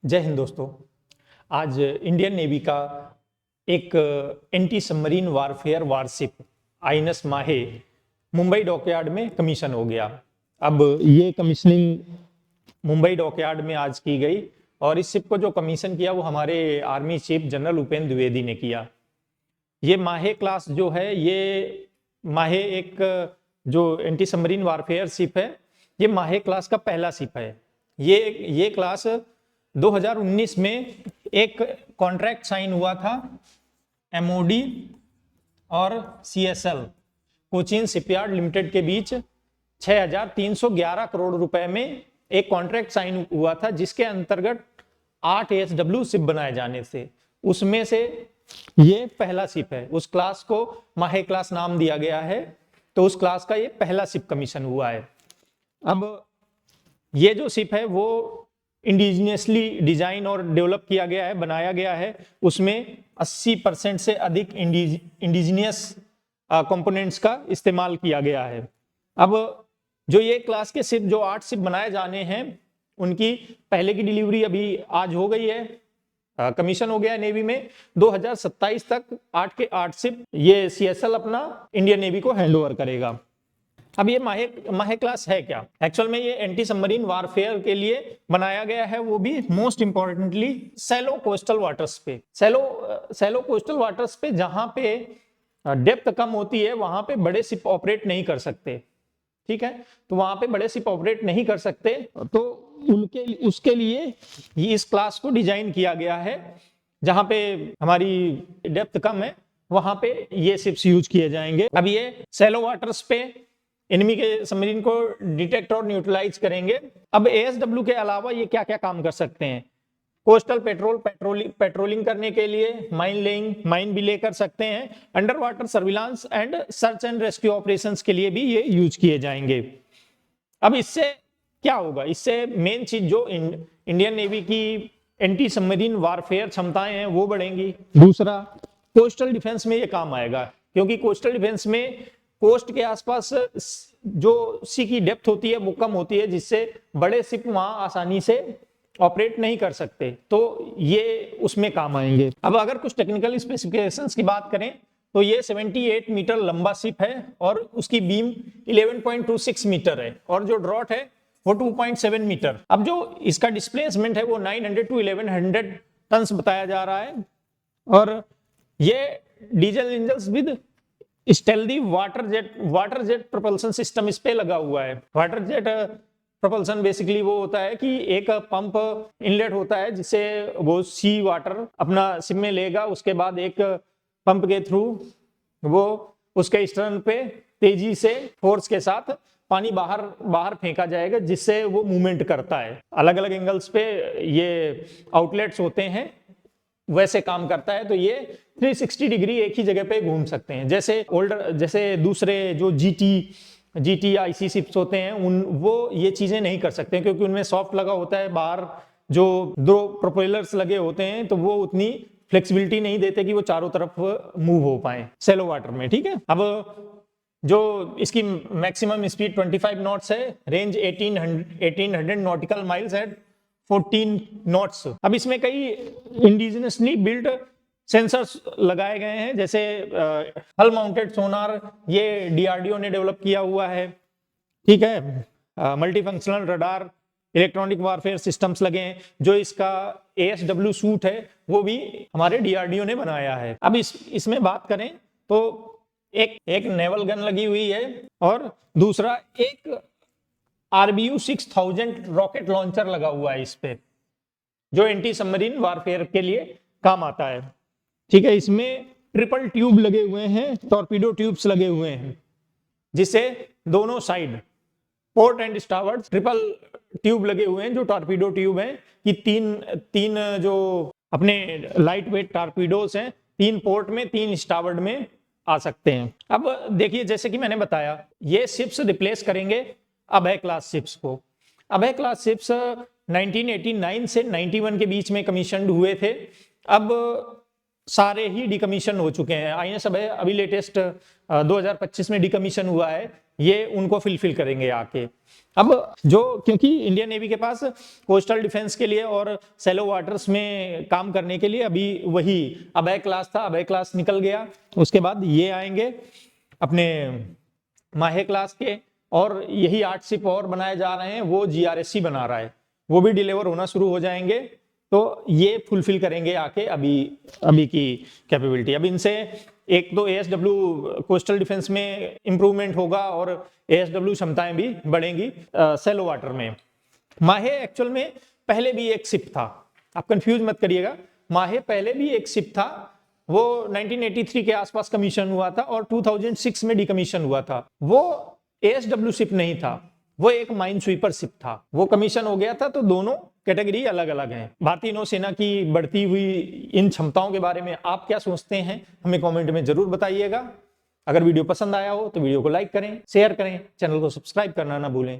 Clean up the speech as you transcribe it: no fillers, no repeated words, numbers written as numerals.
जय हिंद दोस्तों। आज इंडियन नेवी का एक anti submarine warfare warship INS माहे मुंबई डॉकयार्ड में कमीशन हो गया। अब ये कमीशनिंग मुंबई डॉकयार्ड में आज की गई और इस शिप को जो कमीशन किया वो हमारे army chief general Upendra Dwivedi ने किया। ये माहे क्लास जो है, ये माहे एक जो एंटी सबमरीन वारफेयर शिप है, ये माहे क्लास का पहला शिप है। ये क्लास 2019 में एक कॉन्ट्रैक्ट साइन हुआ था एमओडी और सीएसएल कोचीन शिपयार्ड लिमिटेड के बीच 6,311 करोड़ रुपए में एक कॉन्ट्रैक्ट साइन हुआ था, जिसके अंतर्गत 8 एएसडब्ल्यू शिप बनाए जाने से उसमें से ये पहला शिप है। उस क्लास को माहे क्लास नाम दिया गया है, तो उस क्लास का ये पहला शिप कमीशन हुआ है। अब ये जो शिप है वो इंडिजिनियसली डिजाइन और डेवलप किया गया है, बनाया गया है। उसमें 80% से अधिक इंडिजिनियस कंपोनेंट्स का इस्तेमाल किया गया है। अब जो ये क्लास के शिप, जो 8 शिप बनाए जाने हैं, उनकी पहले की डिलीवरी अभी आज हो गई है, कमीशन हो गया है नेवी में। 2027 तक 8 के 8 शिप ये सीएसएल अपना इंडियन नेवी को हैंडओवर करेगा। अब ये माहे क्लास है क्या? एक्चुअल में ये एंटी सबमरीन वारफेयर के लिए बनाया गया है, वो भी most importantly shallow coastal waters पे। सैलो कोस्टल वाटर्स पे जहां पे डेप्थ कम होती है वहां पे बड़े शिप ऑपरेट नहीं कर सकते, ठीक है? तो वहां पे बड़े शिप ऑपरेट नहीं कर सकते, तो उसके लिए इस क्लास को डिजाइन किया गया है। जहां पे हमारी डेप्थ कम है वहां पे ये शिप्स यूज किए जाएंगे। अब ये सैलो वाटर्स पे एनिमी के सबमरीन को डिटेक्ट और न्यूट्रलाइज करेंगे। अब एएसडब्ल्यू के अलावा ये क्या क्या काम कर सकते हैं? कोस्टल पेट्रोलिंग करने के लिए माइन भी ले कर सकते हैं। Under water surveillance and search and rescue operations के लिए भी ये यूज किए जाएंगे। अब इससे क्या होगा? इससे मेन चीज जो इंडियन नेवी की एंटी सबमरीन वारफेयर क्षमताएं हैं वो बढ़ेंगी। दूसरा, कोस्टल डिफेंस में ये काम आएगा, क्योंकि कोस्टल डिफेंस में कोस्ट के आसपास जो सी की डेप्थ होती है वो कम होती है, जिससे बड़े शिप वहां आसानी से ऑपरेट नहीं कर सकते, तो ये उसमें काम आएंगे। अब अगर कुछ टेक्निकल स्पेसिफिकेशंस की बात करें तो ये 78 मीटर लंबा शिप है और उसकी बीम 11.26 मीटर है और जो ड्रॉट है वो 2.7 मीटर। अब जो इसका डिस्प्लेसमेंट है वो 900 to 1100 टन बताया जा रहा है और ये diesel engine with stealthy water jet propulsion system इस पे लगा हुआ है। वाटर जेट प्रोपल्सन बेसिकली वो होता है कि एक पंप इनलेट होता है जिससे वो सी वाटर अपना शिप में लेगा, उसके बाद एक पंप के थ्रू वो उसके स्टर्न पे तेजी से फोर्स के साथ पानी बाहर फेंका जाएगा, जिससे वो मूवमेंट करता है। अलग अलग एंगल्स पे ये आउटलेट्स होते हैं, वैसे काम करता है। तो ये 360 डिग्री एक ही जगह पे घूम सकते हैं। जैसे दूसरे जो जीटी आईसी शिप्स होते हैं वो ये चीजें नहीं कर सकते, क्योंकि उनमें सॉफ्ट लगा होता है, बाहर जो 2 प्रोपेलर्स लगे होते हैं, तो वो उतनी फ्लेक्सिबिलिटी नहीं देते कि वो चारों तरफ मूव हो पाए सैलो वाटर में, ठीक है? अब जो इसकी मैक्सिमम स्पीड 25 नॉट्स है, रेंज 1800 नॉटिकल माइल्स है, 14 नॉट्स। अब इसमें कई इंडिजिनसली बिल्ड सेंसर्स लगाए गए हैं, जैसे हल माउंटेड सोनार, ये डीआरडीओ ने डेवलप किया हुआ है, ठीक है? Multifunctional radar, electronic warfare systems लगे हैं। जो इसका एएसडब्ल्यू सूट है वो भी हमारे डीआरडीओ ने बनाया है। अब इसमें बात करें तो एक नेवल गन लगी हुई है और दूसरा एक RBU 6000 रॉकेट लॉन्चर लगा हुआ है इस पे, जो एंटी सबमरीन वारफेयर के लिए काम आता है, ठीक है? इसमें ट्रिपल ट्यूब लगे हुए हैं, टॉर्पीडो ट्यूब्स लगे हुए हैं, जिससे दोनों side port and starboard triple tube लगे हुए हैं, जो टॉर्पीडो ट्यूब हैं कि तीन जो अपने लाइट वेट टॉर्पीडोस हैं, 3 पोर्ट में 3 स्टावर्ड में आ सकते हैं। अब देखिए, जैसे कि मैंने बताया, ये शिप्स रिप्लेस करेंगे अभय क्लास शिप्स को। अभय क्लास शिप्स 1989 से 91 के बीच में कमीशनड हुए थे। अब सारे ही डिकमीशन हो चुके हैं। आईएनएस अभी लेटेस्ट 2025 में डिकमीशन हुआ है, ये उनको फिलफिल करेंगे आके। अब जो, क्योंकि इंडियन नेवी के पास कोस्टल डिफेंस के लिए और सैलो वाटर्स में काम करने के लिए अभी वही अभय क्लास था, अभय क्लास निकल गया, उसके बाद ये आएंगे अपने माहे क्लास के, और यही 8 शिप और बनाए जा रहे हैं, वो जीआरएससी बना रहा है, वो भी डिलीवर होना शुरू हो जाएंगे। तो ये फुलफिल करेंगे आके अभी की कैपेबिलिटी। अब इनसे एक तो एएसडब्ल्यू कोस्टल डिफेंस में इंप्रूवमेंट होगा और एएसडब्ल्यू क्षमताएं भी बढ़ेंगी सैलो वाटर में। माहे एक्चुअल में पहले भी एक शिप था, आप कंफ्यूज मत करिएगा, माहे पहले भी एक शिप था, वो 1983 के आसपास कमीशन हुआ था और 2006 में डिकमीशन हुआ था। वो एएसडब्ल्यू शिप नहीं था, वो एक माइन स्वीपर शिप था, वो कमीशन हो गया था। तो दोनों कैटेगरी अलग अलग हैं। भारतीय नौसेना की बढ़ती हुई इन क्षमताओं के बारे में आप क्या सोचते हैं, हमें कमेंट में जरूर बताइएगा। अगर वीडियो पसंद आया हो तो वीडियो को लाइक करें, शेयर करें, चैनल को सब्सक्राइब करना ना भूलें।